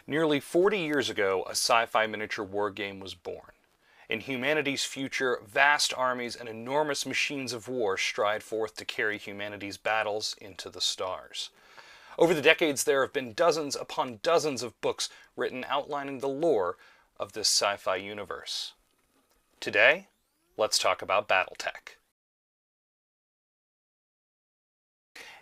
Nearly 40 years ago, a sci-fi miniature war game was born. In humanity's future, vast armies and enormous machines of war stride forth to carry humanity's battles into the stars. Over the decades, there have been dozens upon dozens of books written outlining the lore of this sci-fi universe. Today, let's talk about Battletech.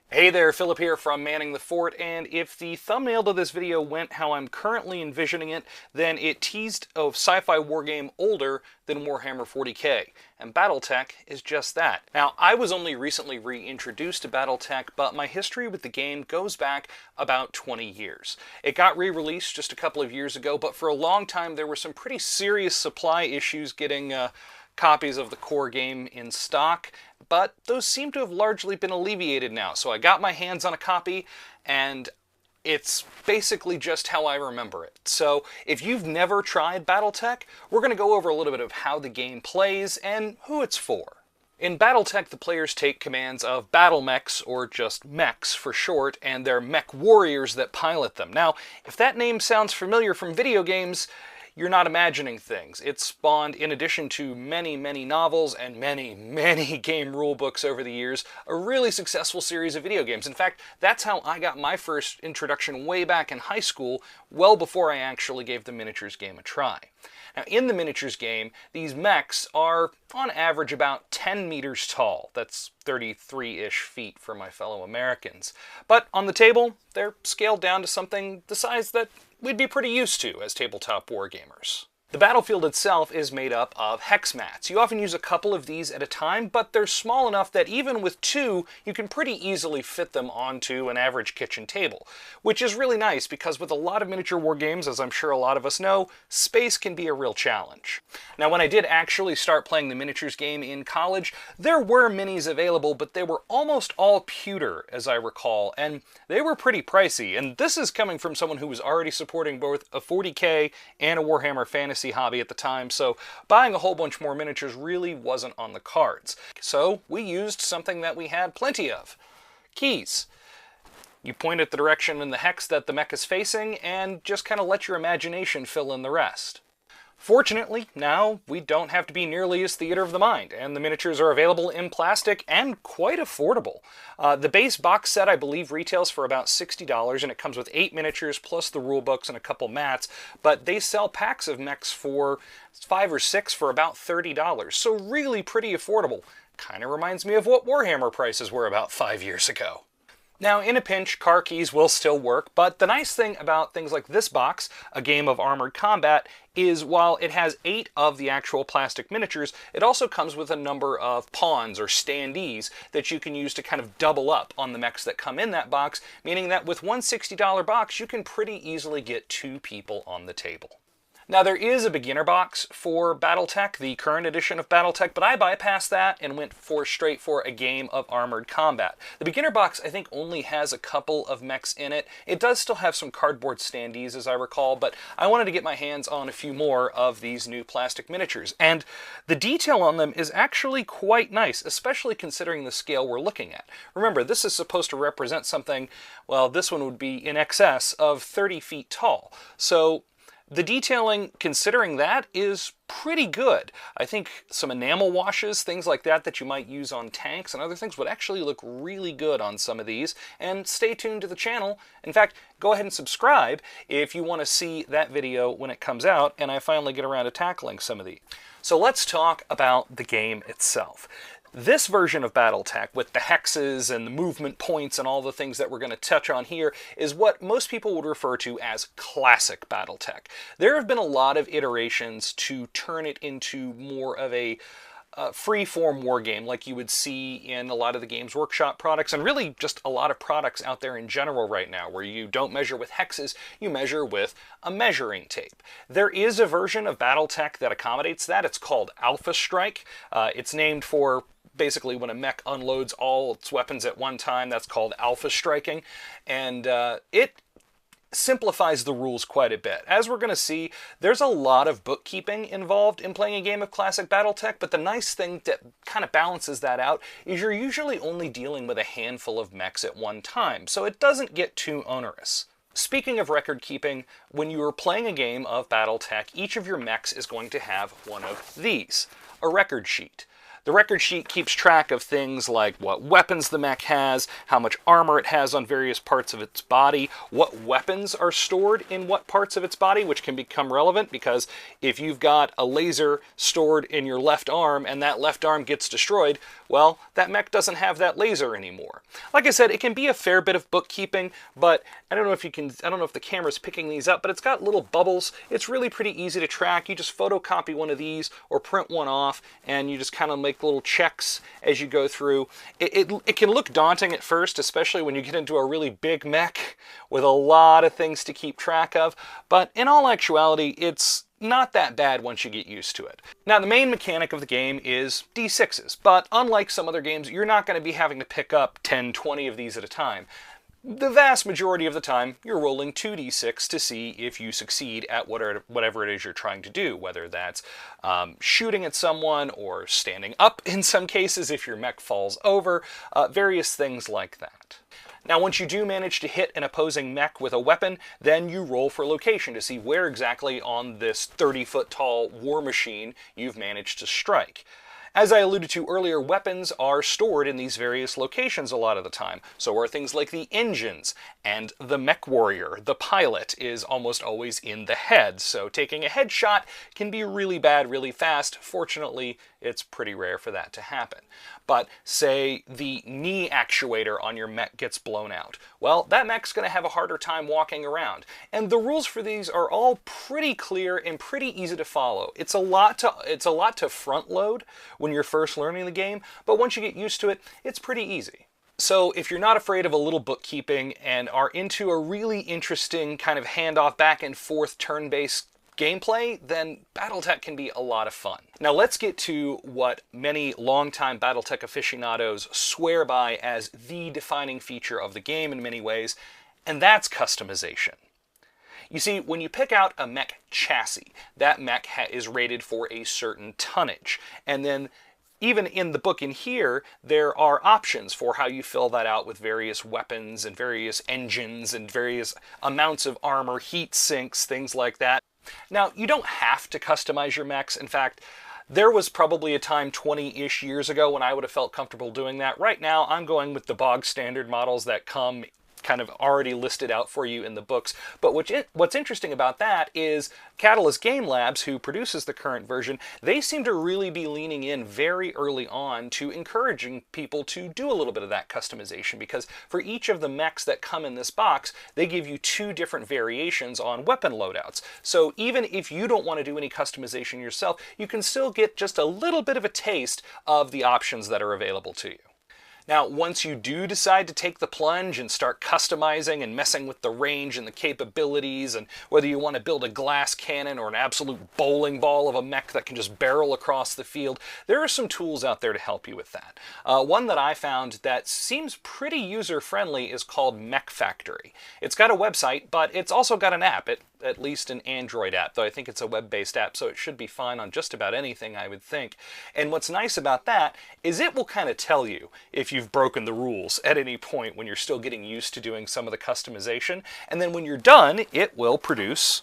Hey there, Philip here from Manning the Fort, and if the thumbnail to this video went how I'm currently envisioning it, then it teased a sci-fi wargame older than Warhammer 40k, and Battletech is just that. Now, I was only recently reintroduced to Battletech, but my history with the game goes back about 20 years. It got re-released just a couple of years ago, but for a long time there were some pretty serious supply issues getting copies of the core game in stock, but those seem to have largely been alleviated now. So I got my hands on a copy, and it's basically just how I remember it. So if you've never tried Battletech, we're going to go over a little bit of how the game plays and who it's for. In Battletech, the players take commands of battle mechs, or just mechs for short, and they're mech warriors that pilot them. Now, if that name sounds familiar from video games, you're not imagining things. It spawned, in addition to many, many novels and many, many game rule books over the years, a really successful series of video games. In fact, that's how I got my first introduction way back in high school, well before I actually gave the miniatures game a try. Now, in the miniatures game, these mechs are, on average, about 10 meters tall. That's 33-ish feet for my fellow Americans. But on the table, they're scaled down to something the size that we'd be pretty used to as tabletop wargamers. The battlefield itself is made up of hex mats. You often use a couple of these at a time, but they're small enough that even with two, you can pretty easily fit them onto an average kitchen table, which is really nice because with a lot of miniature war games, as I'm sure a lot of us know, space can be a real challenge. Now, when I did actually start playing the miniatures game in college, there were minis available, but they were almost all pewter, as I recall, and they were pretty pricey. And this is coming from someone who was already supporting both a 40k and a Warhammer Fantasy hobby at the time, so buying a whole bunch more miniatures really wasn't on the cards. So we used something that we had plenty of: keys. You point at the direction in the hex that the mech is facing and just kind of let your imagination fill in the rest. Fortunately, now we don't have to be nearly as theater of the mind, and the miniatures are available in plastic and quite affordable. The base box set, I believe, retails for about $60, and it comes with 8 miniatures plus the rule books and a couple mats, but they sell packs of mechs for 5 or 6 for about $30, so really pretty affordable. Kind of reminds me of what Warhammer prices were about 5 years ago. Now, in a pinch, car keys will still work, but the nice thing about things like this box, a game of armored combat, is while it has 8 of the actual plastic miniatures, it also comes with a number of pawns or standees that you can use to kind of double up on the mechs that come in that box, meaning that with one $60 box, you can pretty easily get 2 people on the table. Now, there is a beginner box for Battletech, the current edition of Battletech, but I bypassed that and went straight for a game of armored combat. The beginner box, I think, only has a couple of mechs in it. It does still have some cardboard standees, as I recall, but I wanted to get my hands on a few more of these new plastic miniatures. And the detail on them is actually quite nice, especially considering the scale we're looking at. Remember, this is supposed to represent something, well, this one would be in excess of 30 feet tall. So the detailing, considering that, is pretty good. I think some enamel washes, things like that that you might use on tanks and other things would actually look really good on some of these. And stay tuned to the channel. In fact, go ahead and subscribe if you want to see that video when it comes out and I finally get around to tackling some of these. So let's talk about the game itself. This version of Battletech, with the hexes and the movement points and all the things that we're going to touch on here, is what most people would refer to as classic Battletech. There have been a lot of iterations to turn it into more of a free-form war game like you would see in a lot of the Games Workshop products, and really just a lot of products out there in general right now, where you don't measure with hexes, you measure with a measuring tape. There is a version of Battletech that accommodates that. It's called Alpha Strike. It's named for basically when a mech unloads all its weapons at one time. That's called alpha striking, and it simplifies the rules quite a bit. As we're going to see, there's a lot of bookkeeping involved in playing a game of classic Battletech, but the nice thing that kind of balances that out is you're usually only dealing with a handful of mechs at one time, so it doesn't get too onerous. Speaking of record keeping, when you are playing a game of Battletech, each of your mechs is going to have one of these, a record sheet. The record sheet keeps track of things like what weapons the mech has, how much armor it has on various parts of its body, what weapons are stored in what parts of its body, which can become relevant because if you've got a laser stored in your left arm and that left arm gets destroyed, well, that mech doesn't have that laser anymore. Like I said, it can be a fair bit of bookkeeping, but I don't know if the camera's picking these up, but it's got little bubbles. It's really pretty easy to track. You just photocopy one of these or print one off, and you just kind of make little checks as you go through. It can look daunting at first, especially when you get into a really big mech with a lot of things to keep track of, but in all actuality, it's not that bad once you get used to it. Now, the main mechanic of the game is D6s, but unlike some other games, you're not going to be having to pick up 10, 20 of these at a time. The vast majority of the time, you're rolling 2d6 to see if you succeed at whatever it is you're trying to do, whether that's shooting at someone or standing up in some cases if your mech falls over, various things like that. Now, once you do manage to hit an opposing mech with a weapon, then you roll for location to see where exactly on this 30-foot tall war machine you've managed to strike. As I alluded to earlier, weapons are stored in these various locations a lot of the time. So are things like the engines, and the mech warrior, the pilot, is almost always in the head. So taking a headshot can be really bad really fast. Fortunately, it's pretty rare for that to happen. But say the knee actuator on your mech gets blown out. Well, that mech's going to have a harder time walking around. And the rules for these are all pretty clear and pretty easy to follow. It's a lot to front load when you're first learning the game, but once you get used to it, it's pretty easy. So if you're not afraid of a little bookkeeping and are into a really interesting kind of handoff back and forth turn-based gameplay, then Battletech can be a lot of fun. Now let's get to what many longtime Battletech aficionados swear by as the defining feature of the game in many ways, and that's customization. You see, when you pick out a mech chassis, that mech is rated for a certain tonnage, and then even in the book in here, there are options for how you fill that out with various weapons and various engines and various amounts of armor, heat sinks, things like that. Now, you don't have to customize your mechs. In fact, there was probably a time 20-ish years ago when I would have felt comfortable doing that. Right now, I'm going with the bog standard models that come kind of already listed out for you in the books. But what's interesting about that is Catalyst Game Labs, who produces the current version, they seem to really be leaning in very early on to encouraging people to do a little bit of that customization, because for each of the mechs that come in this box, they give you 2 different variations on weapon loadouts. So even if you don't want to do any customization yourself, you can still get just a little bit of a taste of the options that are available to you. Now, once you do decide to take the plunge and start customizing and messing with the range and the capabilities, and whether you want to build a glass cannon or an absolute bowling ball of a mech that can just barrel across the field, there are some tools out there to help you with that. One that I found that seems pretty user-friendly is called Mech Factory. It's got a website, but it's also got an app, at least an Android app, though I think it's a web-based app, so it should be fine on just about anything, I would think. And what's nice about that is it will kind of tell you if you've broken the rules at any point when you're still getting used to doing some of the customization, and then when you're done, it will produce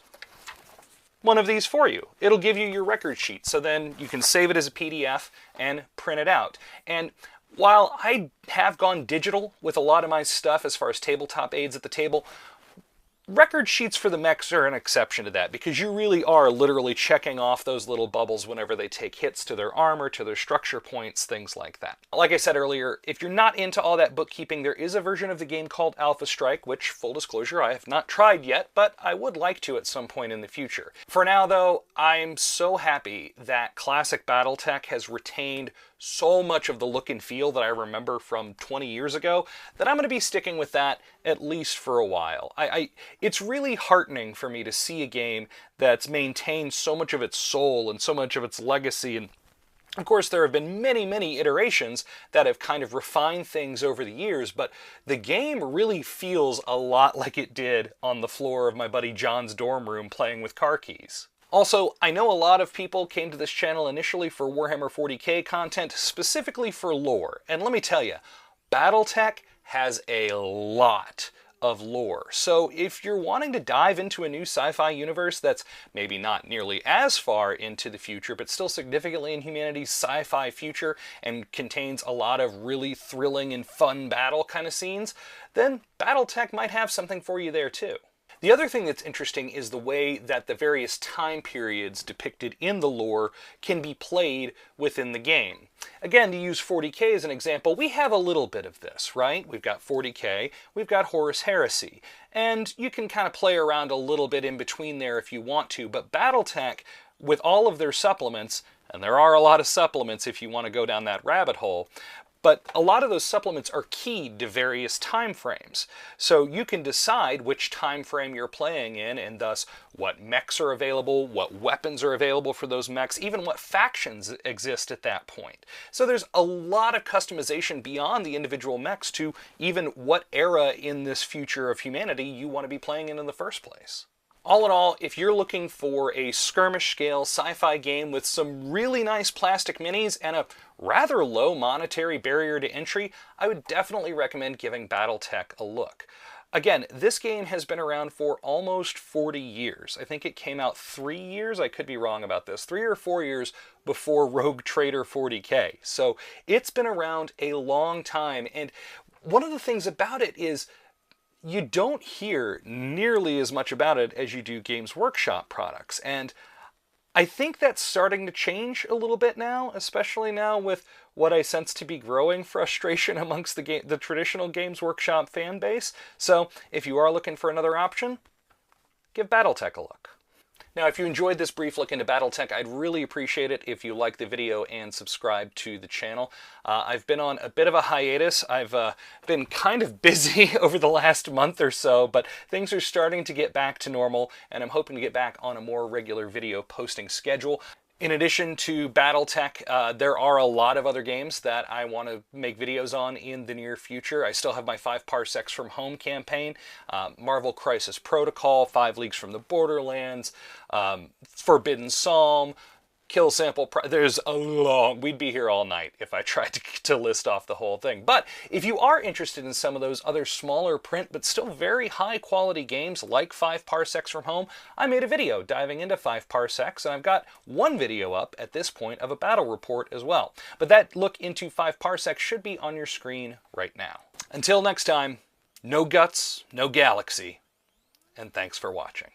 one of these for you. It'll give you your record sheet, so then you can save it as a PDF and print it out. And while I have gone digital with a lot of my stuff as far as tabletop aids at the table, record sheets for the mechs are an exception to that, because you really are literally checking off those little bubbles whenever they take hits to their armor, to their structure points, things like that. Like I said earlier, if you're not into all that bookkeeping, there is a version of the game called Alpha Strike, which, full disclosure, I have not tried yet, but I would like to at some point in the future. For now, though, I'm so happy that classic Battletech has retained so much of the look and feel that I remember from 20 years ago that I'm going to be sticking with that at least for a while. It's really heartening for me to see a game that's maintained so much of its soul and so much of its legacy. And of course, there have been many, many iterations that have kind of refined things over the years, but the game really feels a lot like it did on the floor of my buddy John's dorm room playing with car keys. Also, I know a lot of people came to this channel initially for Warhammer 40k content, specifically for lore. And let me tell you, Battletech has a lot of lore. So if you're wanting to dive into a new sci-fi universe that's maybe not nearly as far into the future, but still significantly in humanity's sci-fi future and contains a lot of really thrilling and fun battle kind of scenes, then Battletech might have something for you there too. The other thing that's interesting is the way that the various time periods depicted in the lore can be played within the game. Again, to use 40k as an example, we have a little bit of this, right? We've got 40k, we've got Horus Heresy, and you can kind of play around a little bit in between there if you want to, but Battletech, with all of their supplements, and there are a lot of supplements if you want to go down that rabbit hole, but a lot of those supplements are keyed to various time frames. So you can decide which time frame you're playing in, and thus what mechs are available, what weapons are available for those mechs, even what factions exist at that point. So there's a lot of customization beyond the individual mechs to even what era in this future of humanity you want to be playing in the first place. All in all, if you're looking for a skirmish-scale sci-fi game with some really nice plastic minis and a rather low monetary barrier to entry, I would definitely recommend giving Battletech a look. Again, this game has been around for almost 40 years. I think it came out 3 years, I could be wrong about this, 3 or 4 years before Rogue Trader 40k. So it's been around a long time, and one of the things about it is you don't hear nearly as much about it as you do Games Workshop products. And I think that's starting to change a little bit now, especially now with what I sense to be growing frustration amongst the traditional Games Workshop fan base. So if you are looking for another option, give Battletech a look. Now, if you enjoyed this brief look into Battletech, I'd really appreciate it if you like the video and subscribe to the channel. I've been on a bit of a hiatus. I've been kind of busy over the last month or so, but things are starting to get back to normal, and I'm hoping to get back on a more regular video posting schedule. In addition to Battletech, there are a lot of other games that I want to make videos on in the near future. I still have my 5 Parsecs from Home campaign, Marvel Crisis Protocol, 5 Leagues from the Borderlands, Forbidden Psalm, Kill Sample, there's a long, we'd be here all night if I tried to list off the whole thing. But if you are interested in some of those other smaller print but still very high quality games like 5 Parsecs from Home, I made a video diving into 5 Parsecs, and I've got one video up at this point of a battle report as well. But that look into 5 Parsecs should be on your screen right now. Until next time, no guts, no galaxy, and thanks for watching.